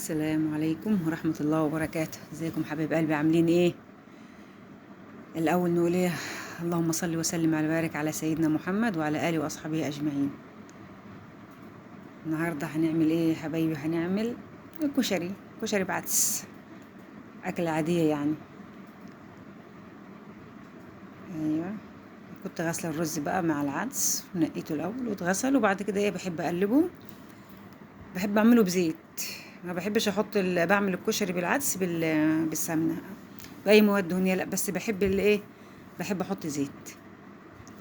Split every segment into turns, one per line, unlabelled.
السلام عليكم ورحمة الله وبركاته. ازيكم حبايب قلبي، عاملين ايه؟ الاول نقول ايه؟ اللهم صل وسلم على بارك على سيدنا محمد وعلى اله واصحابه اجمعين. النهارده هنعمل ايه يا حبايبي؟ هنعمل كشري بعدس، اكلة عادية يعني. ايوه، كنت غاسله الرز بقى مع العدس ونقيته الاول واتغسل، وبعد كده ايه بحب اقلبه، بحب اعمله بزيت. ما بحبش بعمل الكشري بالعدس بالسمنه باي مواد دهنيه، لا، بس بحب الايه، بحب احط زيت.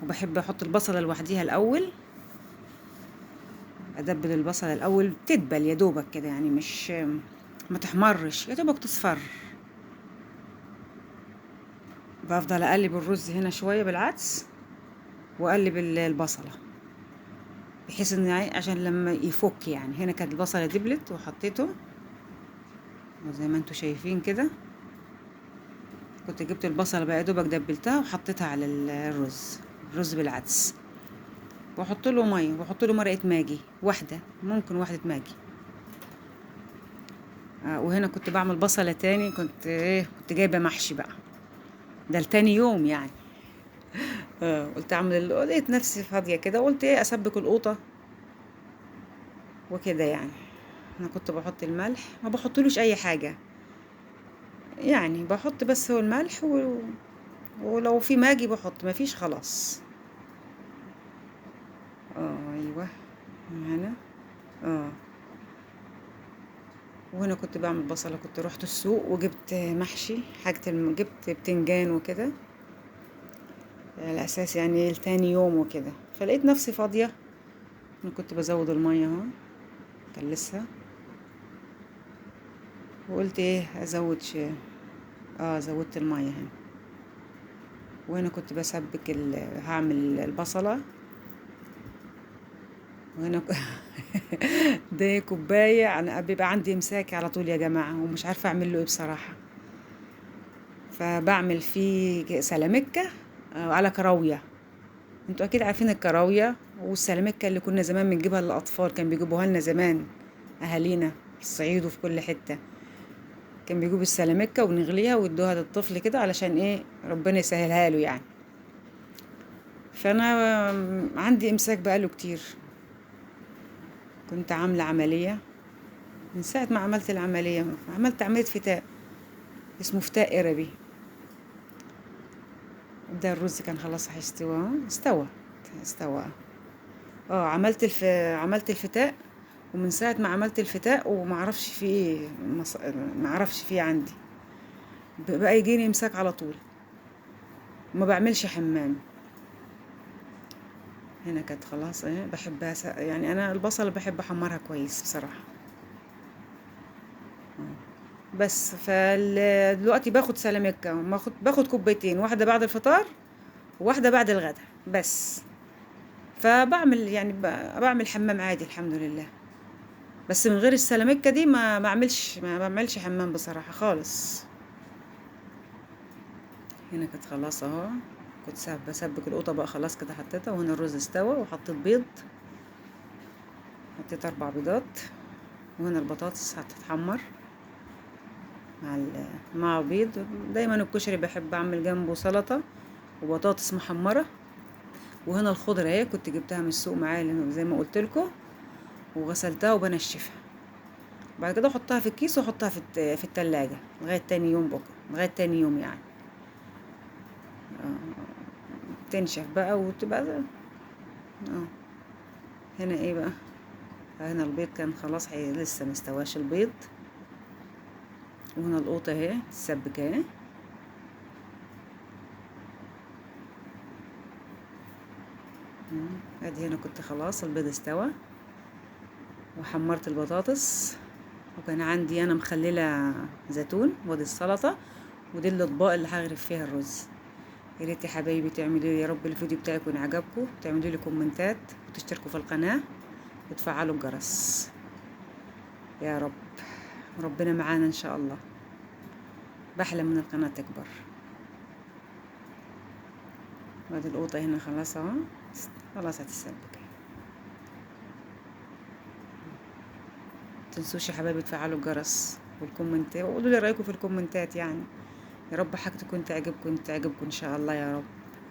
وبحب احط البصله لوحديها الاول، ادبل البصله الاول تدبل يا دوبك كده، يعني مش ما تحمرش، يا دوبك تصفر. بفضل اقلب الرز هنا شويه بالعدس، واقلب البصله بحيث ان عشان لما يفك، يعني هنا كانت البصله دبلت وحطيته وزي ما انتم شايفين كده. كنت جبت البصله بقى يا دوبك دبلتها وحطيتها على الرز بالعدس، واحط له ميه واحط له مرقه ماجي واحده، ممكن واحده ماجي. وهنا كنت بعمل بصله تاني، كنت جايبه محشي بقى، ده لتاني يوم يعني. قلت لقيت نفسي فاضيه كده، قلت ايه اسبك القوطه وكده يعني. انا كنت بحط الملح، ما بحطلوش اي حاجه، يعني بحط بس هو الملح ولو في ماجي بحط، ما فيش خلاص. ايوه هنا. اه وهنا كنت بعمل بصله، كنت رحت السوق وجبت محشي جبت بتنجان وكده، على اساس يعني لتاني يوم وكده. فلقيت نفسي فاضيه، انا كنت بزود الميه اهو، كان لسه، وقلت ايه ازود شويه. زودت الميه هنا. وهنا كنت بسبك هعمل البصله. وهنا ده كوبايه، انا بيبقى عندي امساك على طول يا جماعه، ومش عارفه اعمل له ايه بصراحه. فبعمل فيه سلامكه على كراويه. انتوا اكيد عارفين الكراويه والسلامكه اللي كنا زمان بنجيبها للاطفال، كان بيجيبوها لنا زمان اهالينا في الصعيد وفي كل حته. كان بيجيبوا السلامكه ونغليها ويدوها للطفل كده، علشان ايه؟ ربنا يسهلها له يعني. فانا عندي امساك بقاله كتير، كنت عامله عمليه. من ساعه ما عملت العمليه، عملت عمليه فتاء، اسمه فتاء قربي. ده الرز كان خلاص هيستوى، استوى. عملت الفتاء. ومن ساعه ما عملت الفتاء وما اعرفش فيه ايه، ما اعرفش فيه عندي، بقى يجيني امساك على طول. ما بعملش حمام. هنا كانت خلاص ايه، بحبها يعني انا البصل بحب احمرها كويس بصراحه. بس دلوقتي باخد سلامكه، باخد كوبايتين، واحده بعد الفطار وواحده بعد الغدا بس. فبعمل يعني بعمل حمام عادي الحمد لله. بس من غير السلامكه دي ما بعملش حمام بصراحه خالص. هنا كانت خلاص اهو، كنت بسبك القوطه بقى خلاص كده، حطيتها. وهنا الرز استوى وحطيت بيض، حطيت 4 بيضات. وهنا البطاطس هتتحمر مع بيض. دايما الكشري بحب اعمل جنبه سلطه وبطاطس محمره. وهنا الخضره اهي، كنت جبتها من السوق معايا زي ما قلت لكم، وغسلتها وبنشفها. بعد كده احطها في الكيس واحطها في التلاجة لغايه تاني يوم، بكره لغايه تاني يوم يعني. تنشف بقى وتبقى اه هنا ايه بقى؟ هنا البيض كان خلاص، لسه مستواش البيض. وهنا القوطه اهي تسبك اهي. ادي هنا كنت خلاص البيض استوى، وحمرت البطاطس. وكان عندي انا مخلله زيتون، ودي السلطه، ودي الاطباق اللي هغرف فيها الرز. يا ريت يا حبايبي تعملوا لي، يا رب الفيديو بتاعي يكون عجبكم، تعملوا لي كومنتات وتشتركوا في القناه وتفعلوا الجرس يا رب. ربنا معانا ان شاء الله. بحلم من القناه تكبر. وادي القوطه هنا خلاص اهو، خلاص هتسبك. تنسوش يا حبايبي تفعلوا الجرس والكومنت، وقولوا لي رايكم في الكومنتات يعني. يا رب حاجة تكون تعجبكم ان شاء الله يا رب.